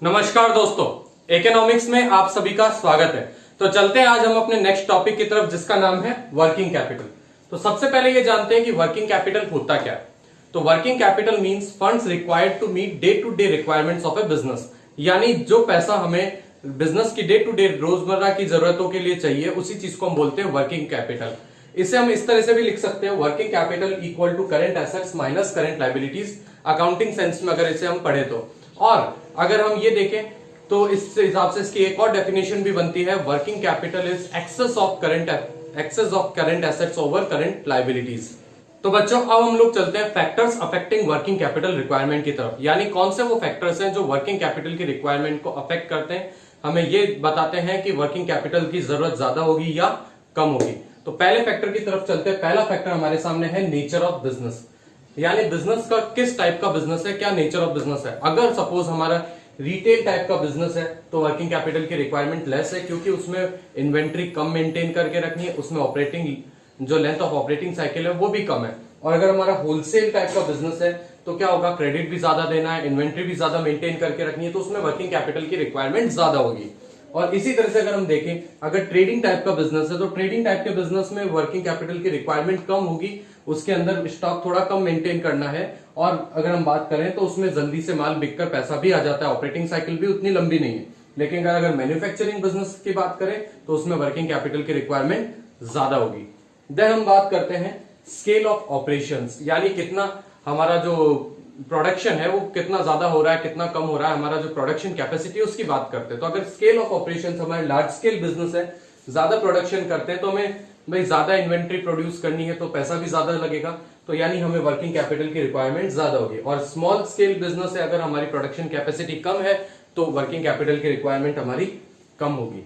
नमस्कार दोस्तों, इकोनॉमिक्स में आप सभी का स्वागत है। तो चलते हैं आज हम अपने नेक्स्ट टॉपिक की तरफ, जिसका नाम है वर्किंग कैपिटल। तो सबसे पहले ये जानते हैं कि वर्किंग कैपिटल होता क्या है। तो working capital means funds required to meet day to day requirements of a business, यानी जो पैसा हमें बिजनेस की डे टू डे रोजमर्रा की जरूरतों के लिए चाहिए, उसी चीज को हम बोलते हैं वर्किंग कैपिटल। इसे हम इस तरह से भी लिख सकते हैं, working capital equal to current assets minus current liabilities, accounting sense में अगर इसे हम पढ़े तो। और अगर हम ये देखें तो इस हिसाब से इसकी एक और डेफिनेशन भी बनती है, working capital is excess of current assets over current liabilities. तो बच्चों अब हम लोग चलते हैं factors affecting working capital requirement की तरफ, यानी कौन से वो फैक्टर्स हैं जो वर्किंग कैपिटल की रिक्वायरमेंट को अफेक्ट करते हैं, हमें ये बताते हैं कि वर्किंग कैपिटल की जरूरत ज्यादा होगी या कम होगी। तो पहले फैक्टर की तरफ चलते हैं। पहला फैक्टर हमारे सामने है नेचर ऑफ बिजनेस, यानी बिजनेस का किस टाइप का बिजनेस है, क्या नेचर ऑफ बिजनेस है। अगर सपोज हमारा रिटेल टाइप का बिजनेस है तो वर्किंग कैपिटल की रिक्वायरमेंट लेस है, क्योंकि उसमें इन्वेंट्री कम मेंटेन करके रखनी है, उसमें ऑपरेटिंग जो लेंथ ऑफ ऑपरेटिंग साइकिल है वो भी कम है। और अगर हमारा होलसेल टाइप का बिजनेस है तो क्या होगा, क्रेडिट भी ज्यादा देना है, इन्वेंट्री भी ज्यादा मेंटेन करके रखनी है, तो उसमें वर्किंग कैपिटल की रिक्वायरमेंट ज्यादा होगी। और इसी तरह से अगर हम देखें, अगर ट्रेडिंग टाइप का बिजनेस है तो ट्रेडिंग टाइप के बिजनेस में वर्किंग कैपिटल की रिक्वायरमेंट कम होगी, उसके अंदर स्टॉक थोड़ा कम मेंटेन करना है। और अगर हम बात करें तो उसमें जल्दी से माल बिककर पैसा भी आ जाता है, ऑपरेटिंग साइकिल भी उतनी लंबी नहीं है। लेकिन अगर मैन्युफैक्चरिंग बिजनेस की बात करें तो उसमें वर्किंग कैपिटल की रिक्वायरमेंट ज्यादा होगी। देन हम बात करते हैं स्केल ऑफ ऑपरेशंस, यानी कितना हमारा जो प्रोडक्शन है वो कितना ज्यादा हो रहा है, कितना कम हो रहा है, हमारा जो प्रोडक्शन कैपेसिटी है उसकी बात करते हैं। तो अगर स्केल ऑफ ऑपरेशंस हमारे लार्ज स्केल बिजनेस है, ज्यादा प्रोडक्शन करते हैं, तो हमें भाई ज्यादा इन्वेंट्री प्रोड्यूस करनी है तो पैसा भी ज्यादा लगेगा, तो यानी हमें वर्किंग कैपिटल की रिक्वायरमेंट ज्यादा होगी। और स्मॉल स्केल बिजनेस है, अगर हमारी प्रोडक्शन कैपेसिटी कम है तो वर्किंग कैपिटल की रिक्वायरमेंट हमारी कम होगी।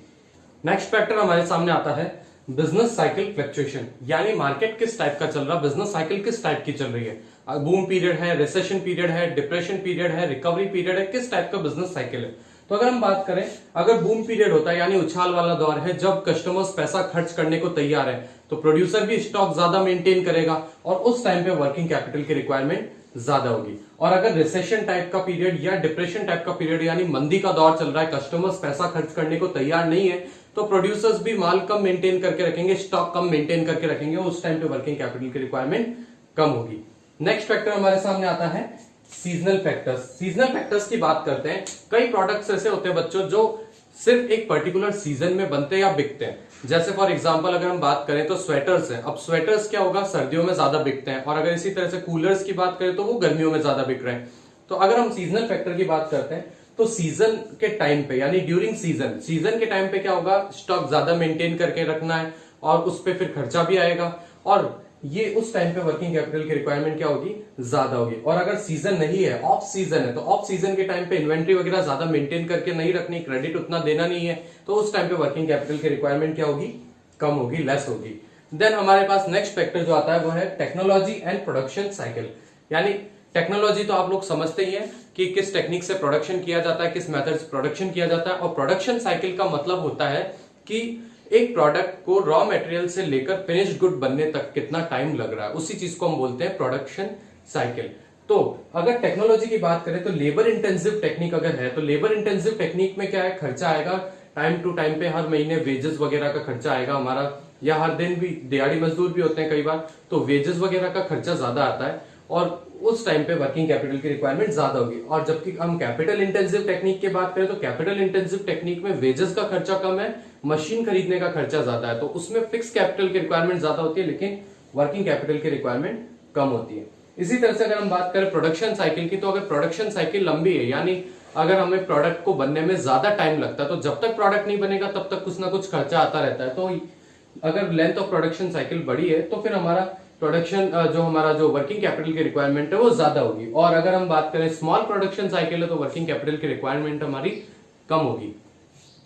नेक्स्ट फैक्टर हमारे सामने आता है बिजनेस साइकिल फ्लक्चुएशन, यानी मार्केट किस टाइप का चल रहा है, बिजनेस साइकिल किस टाइप की चल रही है, बूम पीरियड है, रिसेशन पीरियड है, डिप्रेशन पीरियड है, रिकवरी पीरियड है, किस टाइप का बिजनेस साइकिल है। तो अगर हम बात करें, अगर बूम पीरियड होता है यानी उछाल वाला दौर है, जब कस्टमर्स पैसा खर्च करने को तैयार है, तो प्रोड्यूसर भी स्टॉक ज्यादा मेंटेन करेगा और उस टाइम पे वर्किंग कैपिटल की रिक्वायरमेंट ज्यादा होगी। और अगर रिसेशन टाइप का पीरियड या डिप्रेशन टाइप का पीरियड यानी मंदी का दौर चल रहा है, कस्टमर्स पैसा खर्च करने को तैयार नहीं है, तो प्रोड्यूसर्स भी माल कम मेंटेन करके रखेंगे, स्टॉक कम मेंटेन करके रखेंगे, उस टाइम पे वर्किंग कैपिटल की रिक्वायरमेंट कम होगी। नेक्स्ट फैक्टर हमारे सामने आता है सीजनल फैक्टर्स। सीजनल फैक्टर्स की बात करते हैं, कई प्रोडक्ट्स ऐसे होते हैं बच्चों जो सिर्फ एक पर्टिकुलर सीजन में बनते हैं या बिकते हैं। जैसे फॉर एग्जांपल अगर हम बात करें तो स्वेटर्स हैं। अब स्वेटर्स क्या होगा, सर्दियों में ज्यादा बिकते हैं, और अगर इसी तरह से कूलर्स की बात करें तो वो गर्मियों में ज्यादा बिक रहे हैं। तो अगर हम सीजनल फैक्टर की बात करते हैं तो सीजन के टाइम पे यानी ड्यूरिंग सीजन के टाइम पे क्या होगा, स्टॉक ज्यादा मेंटेन करके रखना है और उस पर फिर खर्चा भी आएगा, और ये उस टाइम पे वर्किंग कैपिटल की रिक्वायरमेंट क्या होगी, ज्यादा होगी। और अगर सीजन नहीं है, ऑफ सीजन है, तो ऑफ सीजन के टाइम पे इन्वेंट्री वगैरह ज्यादा मेंटेन करके नहीं रखनी, क्रेडिट उतना देना नहीं है, तो उस टाइम पे वर्किंग कैपिटल की रिक्वायरमेंट क्या होगी, कम होगी, लेस होगी। देन हमारे पास नेक्स्ट फैक्टर जो आता है वो है टेक्नोलॉजी एंड प्रोडक्शन साइकिल, यानी टेक्नोलॉजी तो आप लोग समझते ही हैं कि किस टेक्निक से प्रोडक्शन किया जाता है, किस मेथड से प्रोडक्शन किया जाता है। और प्रोडक्शन साइकिल का मतलब होता है कि एक प्रोडक्ट को रॉ मटेरियल से लेकर फिनिश्ड गुड बनने तक कितना टाइम लग रहा है, उसी चीज को हम बोलते हैं प्रोडक्शन साइकिल। तो अगर टेक्नोलॉजी की बात करें तो लेबर इंटेंसिव टेक्निक अगर है, तो लेबर इंटेंसिव टेक्निक में क्या है, खर्चा आएगा टाइम टू टाइम पे, हर महीने वेजेस वगैरह का खर्चा आएगा हमारा, या हर दिन भी दिहाड़ी मजदूर भी होते हैं कई बार, तो वेजेस वगैरह का खर्चा ज्यादा आता है, और उस टाइम पे वर्किंग कैपिटल की रिक्वायरमेंट ज्यादा होगी। और जबकि हम कैपिटल इंटेंसिव टेक्निक की बात करें तो कैपिटल इंटेंसिव टेक्निक में वेजेस का खर्चा कम है, मशीन खरीदने का खर्चा ज्यादा है, तो उसमें फिक्स कैपिटल की रिक्वायरमेंट ज्यादा होती है, लेकिन वर्किंग कैपिटल की रिक्वायरमेंट कम होती है। इसी तरह से अगर हम बात करें प्रोडक्शन साइकिल की, तो अगर प्रोडक्शन साइकिल लंबी है, यानी अगर हमें प्रोडक्ट को बनने में ज्यादा टाइम लगता है, तो जब तक प्रोडक्ट नहीं बनेगा तब तक कुछ ना कुछ खर्चा आता रहता है। तो अगर लेंथ ऑफ प्रोडक्शन साइकिल बड़ी है तो फिर हमारा प्रोडक्शन जो हमारा जो वर्किंग कैपिटल की रिक्वायरमेंट है वो ज्यादा होगी। और अगर हम बात करें स्मॉल प्रोडक्शन साइकिल है तो वर्किंग कैपिटल की रिक्वायरमेंट हमारी कम होगी।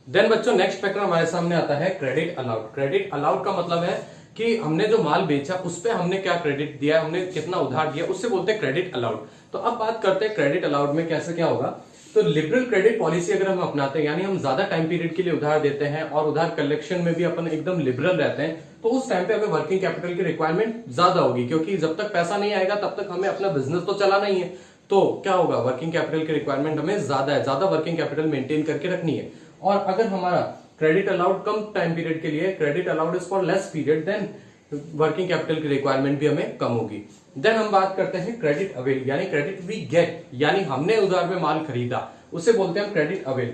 देन बच्चों नेक्स्ट फैक्टर हमारे सामने आता है क्रेडिट अलाउड। क्रेडिट अलाउड का मतलब है कि हमने जो माल बेचा उस पर हमने क्या क्रेडिट दिया, हमने कितना उधार दिया, उससे बोलते हैं क्रेडिट अलाउड। तो अब बात करते हैं क्रेडिट अलाउड में कैसे क्या होगा। तो लिबरल क्रेडिट पॉलिसी अगर हम अपनाते हैं, यानी हम ज्यादा टाइम पीरियड के लिए उधार देते हैं और उधार कलेक्शन में भी अपन एकदम लिबरल रहते हैं, तो उस टाइम पे हमें वर्किंग कैपिटल की रिक्वायरमेंट ज्यादा होगी, क्योंकि जब तक पैसा नहीं आएगा तब तक हमें अपना बिजनेस तो चलाना ही है। तो क्या होगा, वर्किंग कैपिटल की रिक्वायरमेंट हमें ज्यादा है, ज्यादा वर्किंग कैपिटल मेंटेन करके रखनी है। और अगर हमारा क्रेडिट अलाउड कम टाइम पीरियड के लिए, credit allowed is for less period, then working capital की रिक्वायरमेंट भी हमें कम होगी। देन हम बात करते हैं क्रेडिट अवेल, यानी क्रेडिट वी गेट, यानी हमने उधार में माल खरीदा, उसे बोलते हैं हम क्रेडिट अवेल।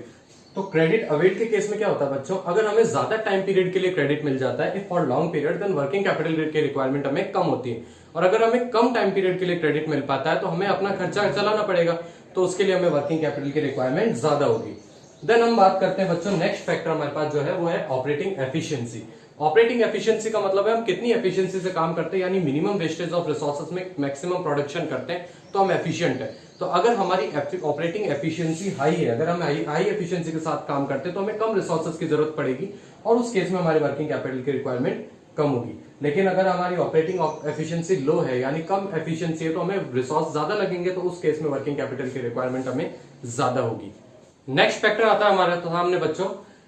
तो क्रेडिट अवेल के केस में क्या होता है बच्चों, अगर हमें ज्यादा टाइम पीरियड के लिए क्रेडिट मिल जाता है if for long period, then working capital की रिक्वायरमेंट हमें कम होती है। और अगर हमें कम टाइम पीरियड के लिए क्रेडिट मिल पाता है तो हमें अपना खर्चा चलाना पड़ेगा, तो उसके लिए हमें वर्किंग कैपिटल की रिक्वायरमेंट ज्यादा होगी। देन हम बात करते हैं बच्चों, नेक्स्ट फैक्टर हमारे पास जो है वो है ऑपरेटिंग एफिशिएंसी। ऑपरेटिंग एफिशिएंसी का मतलब है हम कितनी एफिशिएंसी से काम करते हैं, यानी मिनिमम वेस्टेज ऑफ रिसोर्सेज में मैक्सिमम प्रोडक्शन करते हैं, तो हम एफिशिएंट है। तो अगर हमारी ऑपरेटिंग एफिशिएंसी हाई है, अगर हम हाई एफिशिएंसी के साथ काम करते हैं तो हमें कम रिसोर्सेज की जरूरत पड़ेगी और उस केस में हमारी वर्किंग कैपिटल की रिक्वायरमेंट कम होगी। लेकिन अगर हमारी ऑपरेटिंग एफिशिएंसी लो है, यानी कम एफिशिएंसी है, तो हमें रिसोर्स ज्यादा लगेंगे, तो उस केस में वर्किंग कैपिटल की रिक्वायरमेंट हमें ज्यादा होगी। नेक्स्ट फैक्टर आता है हमारे सामने बच्चों,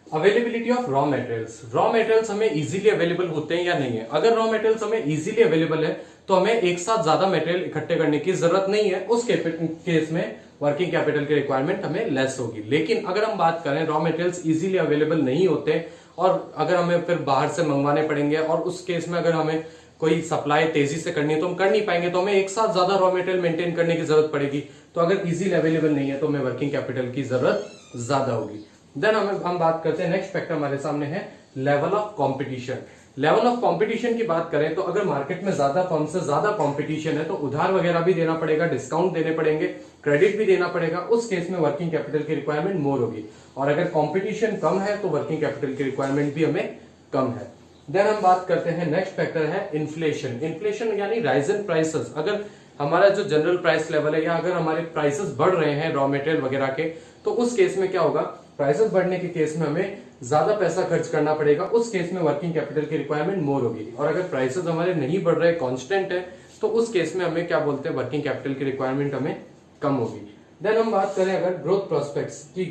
availability of raw materials. Raw materials हमें इजीली अवेलेबल होते हैं या नहीं है। अगर रॉ मटेरियल्स हमें इजीली अवेलेबल है तो हमें एक साथ ज्यादा मटेरियल इकट्ठे करने की जरूरत नहीं है, उस केस में वर्किंग कैपिटल की रिक्वायरमेंट हमें लेस होगी। लेकिन अगर हम बात करें रॉ मटेरियल्स इजीली अवेलेबल नहीं होते और अगर हमें फिर बाहर से मंगवाने पड़ेंगे, और उस केस में अगर हमें कोई सप्लाई तेजी से करनी है तो हम कर नहीं पाएंगे, तो हमें एक साथ ज्यादा रॉ मटेरियल मेंटेन करने की जरूरत पड़ेगी। तो अगर इजीली अवेलेबल नहीं है तो हमें वर्किंग कैपिटल की जरूरत ज्यादा होगी। देन हम बात करते हैं, नेक्स्ट फैक्टर हमारे सामने है level of competition. Level of competition की बात करें तो अगर मार्केट में ज्यादा फर्म से ज्यादा कंपटीशन है तो उधार वगैरह भी देना पड़ेगा, डिस्काउंट देने पड़ेंगे, क्रेडिट भी देना पड़ेगा, उस केस में वर्किंग कैपिटल की रिक्वायरमेंट मोर होगी। और अगर कंपटीशन कम है तो वर्किंग कैपिटल की रिक्वायरमेंट भी हमें कम है। देन हम बात करते हैं, नेक्स्ट फैक्टर है इन्फ्लेशन। इन्फ्लेशन यानी राइज इन प्राइसेस। अगर हमारा जो जनरल प्राइस लेवल है या अगर हमारे प्राइसेस बढ़ रहे हैं रॉ मटेरियल वगैरह के, तो उस केस में क्या होगा, प्राइसेस बढ़ने के केस में हमें ज्यादा पैसा खर्च करना पड़ेगा, उस केस में वर्किंग कैपिटल की रिक्वायरमेंट मोर होगी। और अगर प्राइसेस हमारे नहीं बढ़ रहे, कांस्टेंट है, तो उस केस में हमें क्या बोलते हैं, वर्किंग कैपिटल की रिक्वायरमेंट हमें कम होगी। देन हम बात करें अगर ग्रोथ प्रोस्पेक्ट्स की,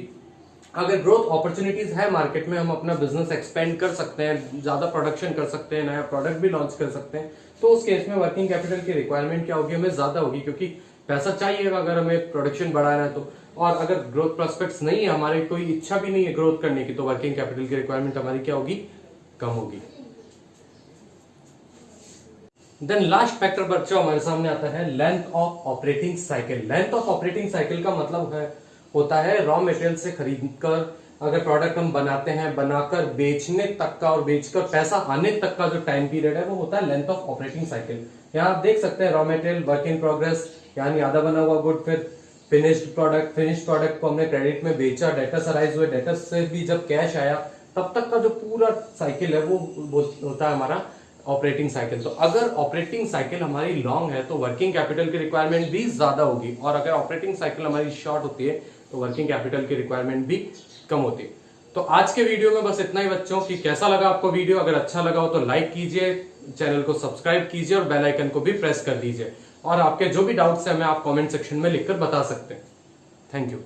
अगर ग्रोथ अपॉर्चुनिटीज है मार्केट में, हम अपना बिजनेस एक्सपेंड कर सकते हैं, ज्यादा प्रोडक्शन कर सकते हैं, नया प्रोडक्ट भी लॉन्च कर सकते हैं, तो उस केस में वर्किंग कैपिटल की रिक्वायरमेंट क्या होगी, हमें ज्यादा होगी, क्योंकि पैसा चाहिएगा अगर हमें प्रोडक्शन बढ़ाना है तो। और अगर ग्रोथ प्रोस्पेक्ट्स नहीं है, हमारी कोई इच्छा भी नहीं है ग्रोथ करने की, तो वर्किंग कैपिटल की रिक्वायरमेंट हमारी क्या होगी, कम होगी। देन लास्ट फैक्टर बच्चों हमारे सामने आता है length of operating cycle. Length of operating cycle का मतलब होता है रॉ मटेरियल से खरीदकर अगर प्रोडक्ट हम बनाते हैं, बनाकर बेचने तक का और बेचकर पैसा आने तक का जो टाइम पीरियड है वो होता है लेंथ ऑफ ऑपरेटिंग साइकिल। यहाँ आप देख सकते हैं raw material work in progress, यानी आधा बना हुआ गुड, फिर फिनिश्ड प्रोडक्ट को हमने क्रेडिट में बेचा, डेटर्स अराइज हुए, डेटर्स से भी जब कैश आया, तब तक का जो पूरा साइकिल है वो होता है हमारा ऑपरेटिंग साइकिल। तो अगर ऑपरेटिंग साइकिल हमारी लॉन्ग है तो वर्किंग कैपिटल की रिक्वायरमेंट भी ज्यादा होगी, और अगर ऑपरेटिंग साइकिल हमारी शॉर्ट होती है तो वर्किंग कैपिटल की रिक्वायरमेंट भी कम होती है। तो आज के वीडियो में बस इतना ही बच्चों, कि कैसा लगा आपको वीडियो, अगर अच्छा लगा हो तो लाइक कीजिए, चैनल को सब्सक्राइब कीजिए और बेल आइकन को भी प्रेस कर दीजिए। और आपके जो भी डाउट्स हैं हमें आप कमेंट सेक्शन में लिखकर बता सकते हैं। Thank you.